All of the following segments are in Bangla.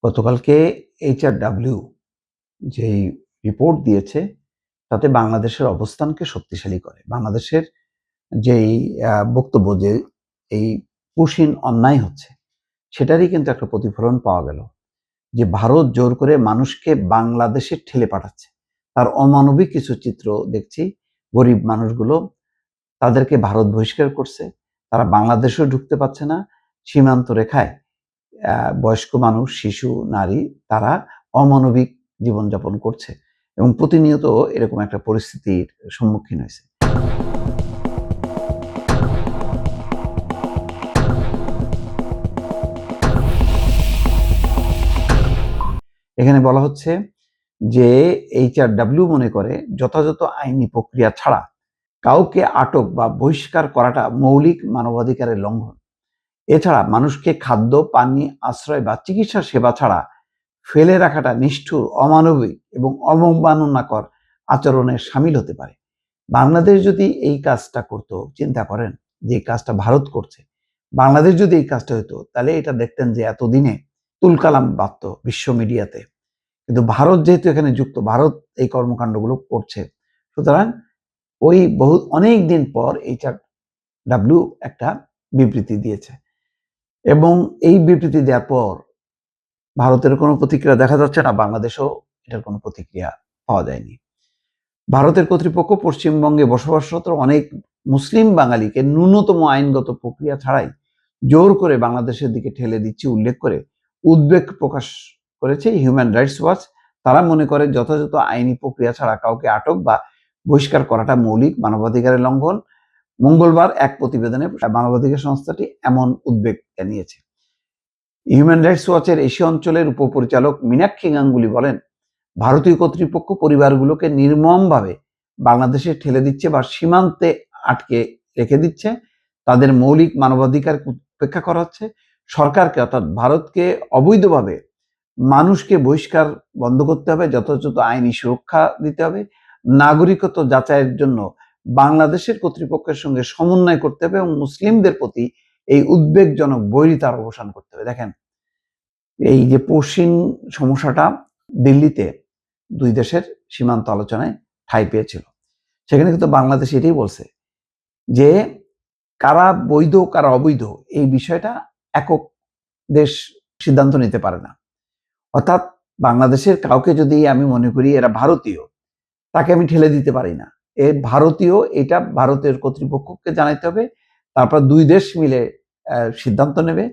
গতকালকে HRW যেই রিপোর্ট দিয়েছে তাতে বাংলাদেশের অবস্থানকে শক্তিশালী করে। বাংলাদেশের যেই বক্তব্য যে এই পুশিন অন্যায় হচ্ছে সেটারই কিন্তু একটা প্রতিফলন পাওয়া গেল। যে ভারত জোর করে মানুষকে বাংলাদেশে ঠেলে পাঠাচ্ছে। তার অমানবিক কিছু চিত্র দেখছি। গরিব মানুষগুলো তাদেরকে ভারত বহিষ্কার করছে। তারা বাংলাদেশেও ঢুকতে পারছে না। সীমান্ত রেখায় বয়স্ক মানুষ, শিশু, নারী তারা অমানবিক জীবনযাপন করছে এবং প্রতিনিয়ত এরকম একটা পরিস্থিতির সম্মুখীন হয়েছে। এখানে বলা হচ্ছে যে HRW মনে করে যথাযথ আইনি প্রক্রিয়া ছাড়া কাউকে আটক বা বহিষ্কার করাটা মৌলিক মানবাধিকারের লঙ্ঘন। এছাড়া মানুষকে খাদ্য, পানি, আশ্রয় বা চিকিৎসা সেবা ছাড়া ফেলে রাখাটা নিষ্ঠুর, অমানবিক এবং অবমাননাকর আচরণে সামিল হতে পারে। বাংলাদেশ যদি এই কাজটা করতো, চিন্তা করেন যে কাজটা ভারত করছে, বাংলাদেশ যদি এই কাজটা হতো তাহলে এটা দেখতেন যে এতদিনে তুলকালাম বাঁধত বিশ্ব মিডিয়াতে। কিন্তু ভারত যেহেতু এখানে যুক্ত, ভারত এই কর্মকাণ্ডগুলো করছে, সুতরাং ওই অনেক দিন পর HRW একটা বিবৃতি দিয়েছে এবং এই বিবৃতি দেওয়ার পর ভারতের কোনো প্রতিক্রিয়া দেখা যাচ্ছে না, বাংলাদেশেও এটার কোনো প্রতিক্রিয়া পাওয়া যায়নি। ভারতের কর্তৃপক্ষ পশ্চিমবঙ্গে বসবাসরত অনেক মুসলিম বাঙালিকে ন্যূনতম আইনগত প্রক্রিয়া ছাড়াই জোর করে বাংলাদেশের দিকে ঠেলে দিচ্ছে উল্লেখ করে উদ্বেগ প্রকাশ করেছে হিউম্যান রাইটস ওয়াচ। তারা মনে করে যথাযথ আইনি প্রক্রিয়া ছাড়া কাউকে আটক বা বহিষ্কার করাটা মৌলিক মানবাধিকারের লঙ্ঘন। মঙ্গলবার এক প্রতিবেদনে মানবাধিকার সংস্থাটি এমন উদ্বেগ জানিয়েছে। হিউম্যান রাইটস ওয়াচের এশিয়া অঞ্চলের উপপরিচালক মীনাক্ষী গাঙ্গুলি বলেন, ভারতীয় কর্তৃপক্ষ পরিবারগুলোকে নির্মমভাবে বাংলাদেশে ঠেলে দিচ্ছে বা সীমান্তে আটকে রেখে দিচ্ছে। তাদের মৌলিক মানবাধিকার উপেক্ষা করা হচ্ছে। সরকারকে অর্থাৎ ভারতকে অবৈধভাবে মানুষকে বহিষ্কার বন্ধ করতে হবে, যথাযথ আইনি সুরক্ষা দিতে হবে, নাগরিকত্ব যাচাইয়ের জন্য বাংলাদেশের কর্তৃপক্ষের সঙ্গে সমন্বয় করতে হবে এবং মুসলিমদের প্রতি এই উদ্বেগজনক বৈরিতার অবসান করতে হবে। দেখেন, এই যে পশ্চিম সমস্যাটা দিল্লিতে দুই দেশের সীমান্ত আলোচনায় ঠাঁই পেয়েছিল, সেখানে কিন্তু বাংলাদেশ এটাই বলছে যে কারা বৈধ কারা অবৈধ এই বিষয়টা একক দেশ সিদ্ধান্ত নিতে পারে না। অর্থাৎ বাংলাদেশের কাউকে যদি আমি মনে করি এরা ভারতীয়, তাকে আমি ঠেলে দিতে পারি না। এ ভারতীয়, এটা ভারতের কর্তৃপক্ষকে জানাইতে হবে। তারপর দুই দেশ মিলে সিদ্ধান্ত নেবে,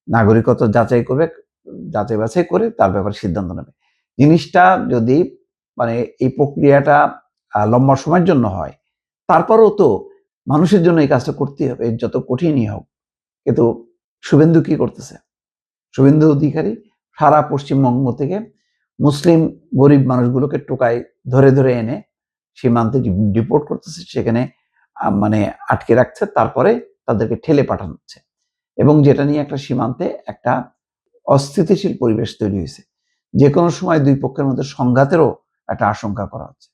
নাগরিকত্ব যাচাই করবে, যাচাই বাছাই করে তার ব্যাপারে সিদ্ধান্ত নেবে। জিনিসটা যদি মানে এই প্রক্রিয়াটা লম্বা সময়ের জন্য হয়, তারপরও তো মানুষের জন্য এই কাজটা করতেই হবে, যত কঠিনই হোক। কিন্তু শুভেন্দু কি করতেছে? শুভেন্দু অধিকারী সারা পশ্চিমবঙ্গ থেকে মুসলিম গরিব মানুষগুলোকে টোকায় ধরে ধরে এনে সীমান্তে ডিপোর্ট করতেছে, সেখানে মানে আটকে রাখছে, তারপরে তাদেরকে ঠেলে পাঠানো হচ্ছে এবং যেটা নিয়ে একটা সীমান্তে একটা অস্থিতিশীল পরিবেশ তৈরি হয়েছে। যে কোনো সময় দুই পক্ষের মধ্যে সংঘাতেরও একটা আশঙ্কা করা হচ্ছে।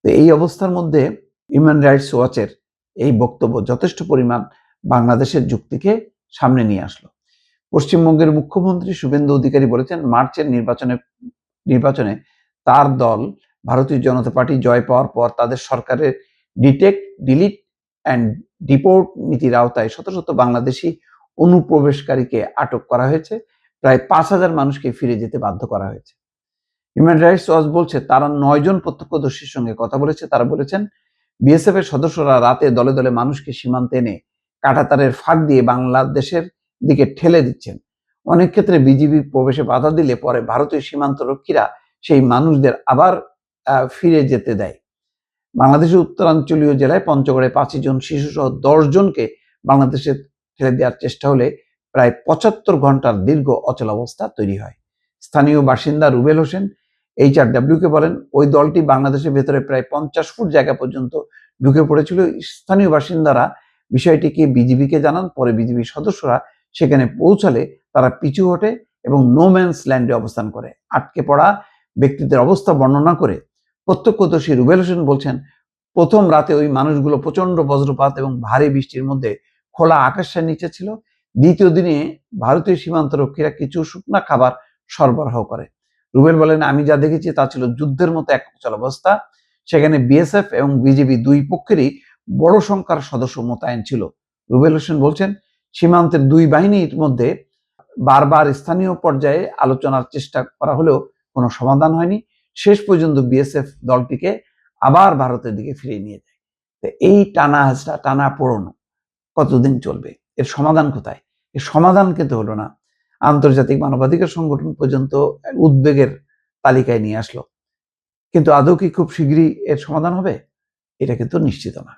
তো এই অবস্থার মধ্যে হিউম্যান রাইটস ওয়াচের এই বক্তব্য যথেষ্ট পরিমাণ বাংলাদেশের যুক্তিকে সামনে নিয়ে আসলো। পশ্চিমবঙ্গের মুখ্যমন্ত্রী শুভেন্দু অধিকারী বলেছেন, মার্চের নির্বাচনে তার দল ভারতীয় জনতা পার্টি জয় পাওয়ার পর তাদের সরকারের ডিটেক্ট, ডিলিট অ্যান্ড ডিপোর্ট নীতির আওতায় শত শত বাংলাদেশি অনুপ্রবেশকারীকে আটক করা হয়েছে। প্রায় 5,000 মানুষকে ফিরে যেতে বাধ্য করা হয়েছে। হিউম্যান রাইটস ওয়াচ বলছে, তারা 9 জন প্রত্যক্ষদর্শীর সঙ্গে কথা বলেছে। তারা বলেছেন, বিএসএফ এর সদস্যরা রাতে দলে দলে মানুষকে সীমান্তে এনে কাঁটাতারের ফাঁক দিয়ে বাংলাদেশের দিকে ঠেলে দিচ্ছেন। অনেক ক্ষেত্রে বিজিবি প্রবেশে বাধা দিলে পরে ভারতীয় সীমান্ত রক্ষীরা সেই মানুষদের আবার ফিরে যেতে দেয়। বাংলাদেশের উত্তরাঞ্চলীয় জেলায় পঞ্চগড়ে 5 জন শিশু সহ 10 জনকে বাংলাদেশে ঠেলে দেওয়ার চেষ্টা হলে প্রায় 75 ঘন্টার দীর্ঘ অচল অবস্থা তৈরি হয়। স্থানীয় বাসিন্দা রুবেল হোসেন HRW-কে বলেন, ওই দলটি বাংলাদেশের ভেতরে প্রায় 50 ফুট জায়গা পর্যন্ত ঢুকে পড়েছিল। স্থানীয় বাসিন্দারা বিষয়টিকে বিজিবিকে জানান। পরে বিজিবি সদস্যরা সেখানে পৌঁছালে তারা পিছু হটে এবং নো ম্যানস ল্যান্ডে অবস্থান করে। আটকে পড়া ব্যক্তিদের অবস্থা বর্ণনা করে প্রত্যক্ষদর্শী রুবেল হোসেন বলছেন, প্রথম রাতে ওই মানুষগুলো প্রচন্ড বজ্রপাত এবং ভারী বৃষ্টির মধ্যে খোলা আকাশের নিচে ছিল। দ্বিতীয় দিনে ভারতীয় সীমান্ত রক্ষীরা কিছু শুকনা খাবার সরবরাহ করে। রুবেল বলেন, আমি যা দেখেছি তা ছিল যুদ্ধের মতো এক অবস্থা। সেখানে বিএসএফ এবং বিজিবি দুই পক্ষেরই বড় সংখ্যার সদস্য মোতায়েন ছিল। রুবেল হোসেন বলছেন, সীমান্তের দুই বাহিনীর মধ্যে বারবার স্থানীয় পর্যায়ে আলোচনার চেষ্টা করা হলেও কোনো সমাধান হয়নি। শেষ পর্যন্ত বিএসএফ দলটিকে আবার ভারতের দিকে ফিরিয়ে নিয়ে যায়। এই টানা পোড়ানো কতদিন চলবে? এর সমাধান কোথায়? এর সমাধান কিন্তু হলো না। আন্তর্জাতিক মানবাধিকার সংগঠন পর্যন্ত উদ্বেগের তালিকায় নিয়ে আসলো, কিন্তু আদৌ কি খুব শীঘ্রই এর সমাধান হবে? এটা কিন্তু নিশ্চিত না।